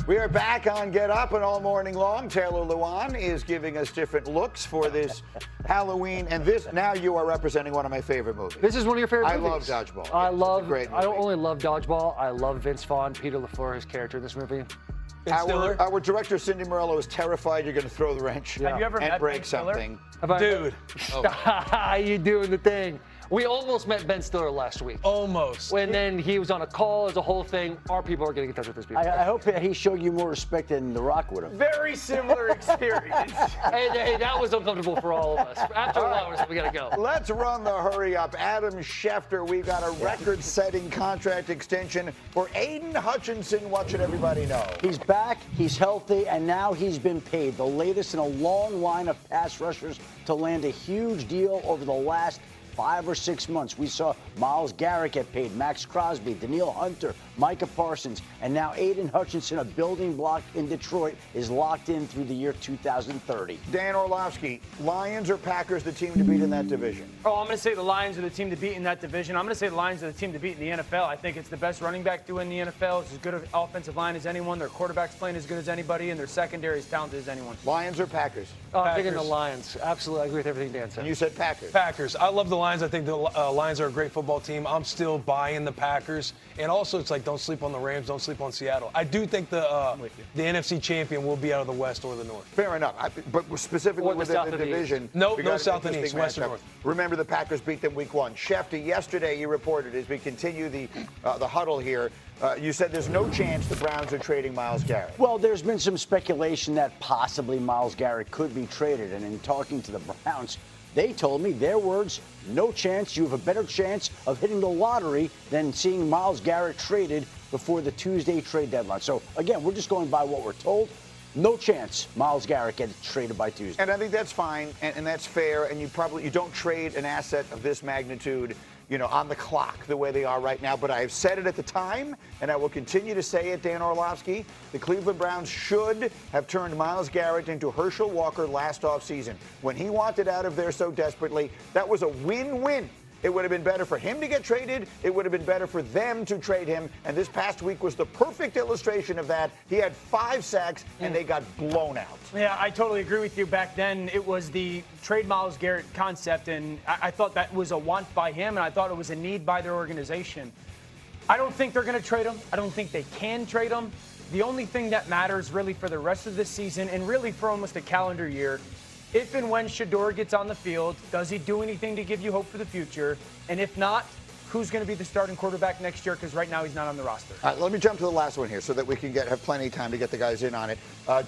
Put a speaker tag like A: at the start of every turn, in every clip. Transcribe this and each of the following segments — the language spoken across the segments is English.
A: We are back on Get Up, and all morning long, Taylor Lewan is giving us different looks for this Halloween. And this, now you are representing one of my favorite movies.
B: This is one of your favorite movies.
A: I love Dodgeball.
B: I don't only love Dodgeball, I love Vince Vaughn, Peter LaFleur, his character in this movie.
A: Our director, Cindy Morello, is terrified you're going to throw the wrench
C: Have you ever met
A: break
C: Ben Stiller?
A: something.
B: Dude. You doing the thing. We almost met Ben Stiller last week.
D: Almost.
B: When then he was on a call, as a whole thing. Our people are getting in touch with this people.
E: I hope that he showed you more respect than The Rock would have.
C: Very similar experience.
B: Hey, that was uncomfortable for all of us. After a while, we got to go.
A: Let's run the hurry up. Adam Schefter, we've got a record-setting contract extension for Aiden Hutchinson. What should everybody know?
E: He's back, he's healthy, and now he's been paid. The latest in a long line of pass rushers to land a huge deal over the last 5 or 6 months. We saw Myles Garrett get paid, Max Crosby, Danielle Hunter, Micah Parsons, and now Aiden Hutchinson, a building block in Detroit, is locked in through the year 2030.
A: Dan Orlovsky, Lions or Packers the team to beat in that division?
C: Oh, I'm going to say the Lions are the team to beat in that division. I'm going to say the Lions are the team to beat in the NFL. I think it's the best running back duo in the NFL. It's as good an offensive line as anyone. Their quarterback's playing as good as anybody, and their secondary is talented as anyone.
A: Lions or Packers?
B: I'm thinking the Lions. Absolutely, I agree with everything Dan said.
A: And you said Packers.
D: Packers. I love the Lions. I think the Lions are a great football team. I'm still buying the Packers. And also, it's like, don't sleep on the Rams, don't sleep on Seattle. I do think the NFC champion will be out of the West or the North.
A: Fair enough. But specifically within the division.
D: No South and East, West or North.
A: Remember, the Packers beat them week 1. Schefter, yesterday you reported, as we continue the huddle here, you said there's no chance the Browns are trading Myles Garrett.
E: Well, there's been some speculation that possibly Myles Garrett could be traded. And in talking to the Browns, they told me, their words, no chance. You have a better chance of hitting the lottery than seeing Myles Garrett traded before the Tuesday trade deadline. So, again, we're just going by what we're told. No chance Myles Garrett gets traded by Tuesday.
A: And I think that's fine, and that's fair, and you don't trade an asset of this magnitude, on the clock the way they are right now. But I have said it at the time, and I will continue to say it, Dan Orlovsky. The Cleveland Browns should have turned Myles Garrett into Herschel Walker last offseason. When he wanted out of there so desperately, that was a win-win. It would have been better for him to get traded. It would have been better for them to trade him. And this past week was the perfect illustration of that. He had 5 sacks, and they got blown out.
C: Yeah, I totally agree with you. Back then, it was the trade Myles Garrett concept, and I thought that was a want by him, and I thought it was a need by their organization. I don't think they're going to trade him. I don't think they can trade him. The only thing that matters really for the rest of this season, and really for almost a calendar year, if and when Shedeur gets on the field, does he do anything to give you hope for the future? And if not, who's going to be the starting quarterback next year? Because right now he's not on the roster.
A: All right, let me jump to the last one here so that we can have plenty of time to get the guys in on it.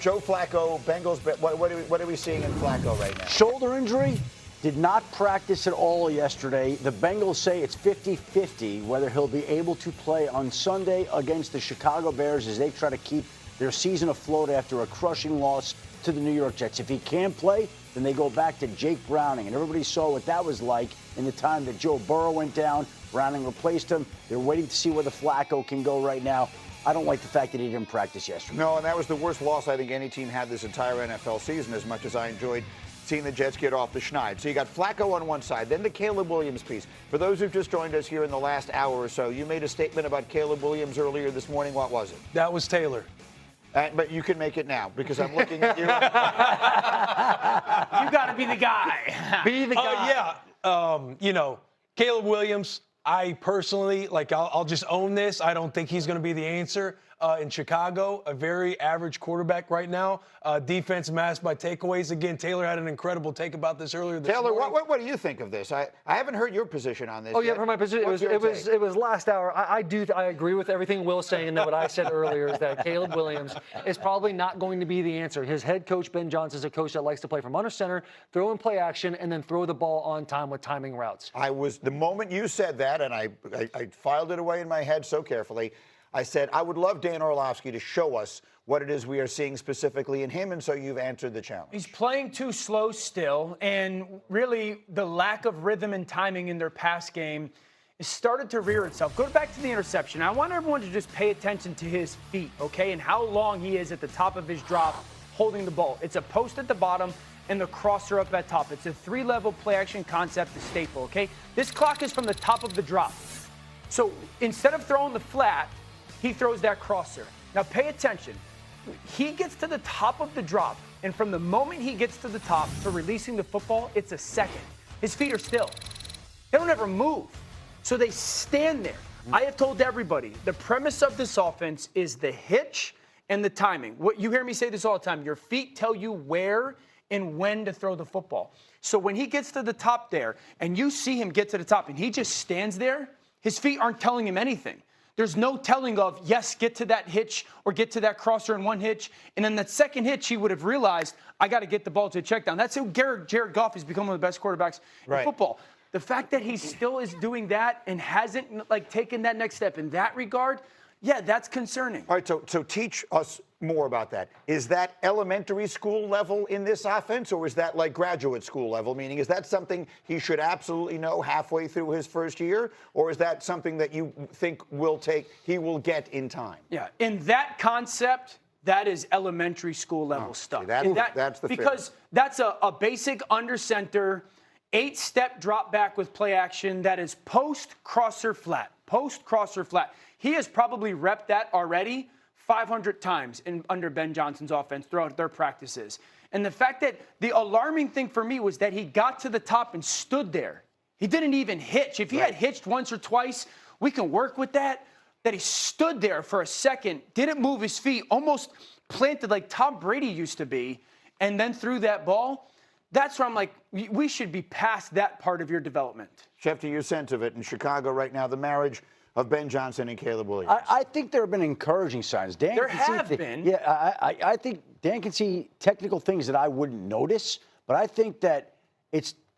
A: Joe Flacco, Bengals, what are we seeing in Flacco right now?
E: Shoulder injury. Did not practice at all yesterday. The Bengals say it's 50-50 whether he'll be able to play on Sunday against the Chicago Bears as they try to keep their season afloat after a crushing loss to the New York Jets. If he can't play, then they go back to Jake Browning. And everybody saw what that was like in the time that Joe Burrow went down. Browning replaced him. They're waiting to see whether Flacco can go right now. I don't like the fact that he didn't practice yesterday.
A: No, and that was the worst loss I think any team had this entire NFL season, as much as I enjoyed seeing the Jets get off the schneid. So you got Flacco on one side, then the Caleb Williams piece. For those who've just joined us here in the last hour or so, you made a statement about Caleb Williams earlier this morning. What was it?
D: That was Taylor.
A: But you can make it now because I'm looking at you. You
C: got to be the guy.
B: Be the guy.
D: Caleb Williams, I personally, I'll just own this. I don't think he's going to be the answer. In Chicago, a very average quarterback right now. Defense masked by takeaways. Again, Taylor had an incredible take about this earlier this
A: Taylor,
D: morning.
A: what do you think of this? I haven't heard your position on this.
B: Oh, yeah,
A: yet.
B: for my position, it was last hour. I agree with everything Will's saying, and what I said earlier is that Caleb Williams is probably not going to be the answer. His head coach, Ben Johnson, is a coach that likes to play from under center, throw in play action, and then throw the ball on time with timing routes.
A: The moment you said that, and I filed it away in my head so carefully, I said, I would love Dan Orlovsky to show us what it is we are seeing specifically in him, and so you've answered the challenge.
C: He's playing too slow still, and really the lack of rhythm and timing in their pass game has started to rear itself. Go back to the interception. I want everyone to just pay attention to his feet, okay, and how long he is at the top of his drop holding the ball. It's a post at the bottom and the crosser up at top. It's a 3-level play-action concept, the staple, okay? This clock is from the top of the drop. So instead of throwing the flat, he throws that crosser. Now pay attention. he gets to the top of the drop, and from the moment he gets to the top to releasing the football, it's a second. His feet are still. They don't ever move. So they stand there. I have told everybody, the premise of this offense is the hitch and the timing. What you hear me say this all the time. Your feet tell you where and when to throw the football. So when he gets to the top there, and you see him get to the top, and he just stands there, his feet aren't telling him anything. There's no telling of, yes, get to that hitch or get to that crosser in one hitch. And then that second hitch, he would have realized, I got to get the ball to a check down. That's who Jared Goff has become one of the best quarterbacks in football. The fact that he still is doing that and hasn't taken that next step in that regard, yeah, that's concerning.
A: All right, so teach us more about that. Is that elementary school level in this offense, or is that like graduate school level? Meaning, is that something he should absolutely know halfway through his first year, or is that something that you think he will get in time?
C: Yeah, in that concept, that is elementary school level stuff.
A: See, that's the
C: because that's a basic under center, 8-step drop back with play action that is post crosser flat. He has probably repped that already 500 times under Ben Johnson's offense throughout their practices. And the fact that the alarming thing for me was that he got to the top and stood there. He didn't even hitch. If he had hitched once or twice, we can work with that. That he stood there for a second, didn't move his feet, almost planted like Tom Brady used to be, and then threw that ball. That's where I'm like, we should be past that part of your development.
A: Schefter, your sense of it in Chicago right now, the marriage of Ben Johnson and Caleb Williams.
E: I think there have been encouraging signs. Dan
C: There
E: can see
C: have been.
E: Yeah, I think Dan can see technical things that I wouldn't notice, but I think that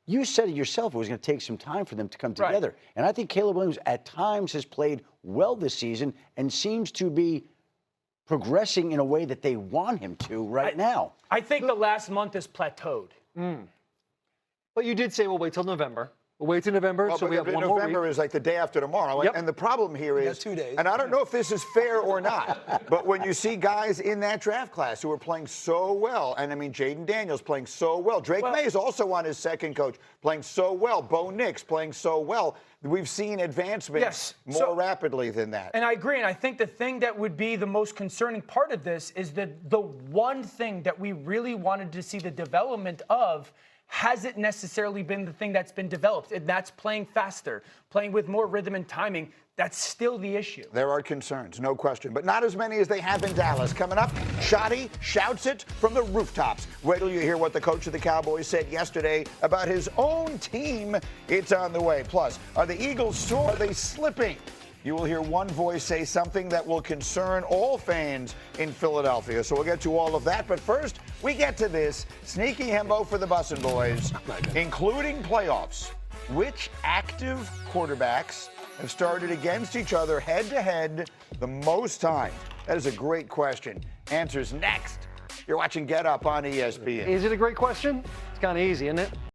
E: you said it yourself, it was going to take some time for them to come together.
C: Right.
E: And I think Caleb Williams at times has played well this season and seems to be progressing in a way that they want him to now.
C: I think the last month has plateaued.
B: But you did say we'll wait till November. We'll wait till November, so we have one more week.
A: November is like the day after tomorrow.
B: Yep.
A: And the problem here is,
D: 2 days.
A: and I don't know if this is fair or not, but when you see guys in that draft class who are playing so well, and I mean, Jaden Daniels playing so well. Drake May is also on his second coach, playing so well. Bo Nix playing so well. We've seen advancements more rapidly than that.
C: And I agree. And I think the thing that would be the most concerning part of this is that the one thing that we really wanted to see the development of hasn't necessarily been the thing that's been developed. And that's playing faster, playing with more rhythm and timing. That's still the issue.
A: There are concerns, no question, but not as many as they have in Dallas. Coming up, Shoddy shouts it from the rooftops. Wait till you hear what the coach of the Cowboys said yesterday about his own team. It's on the way. Plus, are the Eagles sore? Are they slipping? You will hear one voice say something that will concern all fans in Philadelphia. So we'll get to all of that. But first, we get to this sneaky hembo for the Bussin' Boys, including playoffs. Which active quarterbacks have started against each other head-to-head the most time? That is a great question. Answers next. You're watching Get Up on ESPN.
B: Is it a great question? It's kind of easy, isn't it?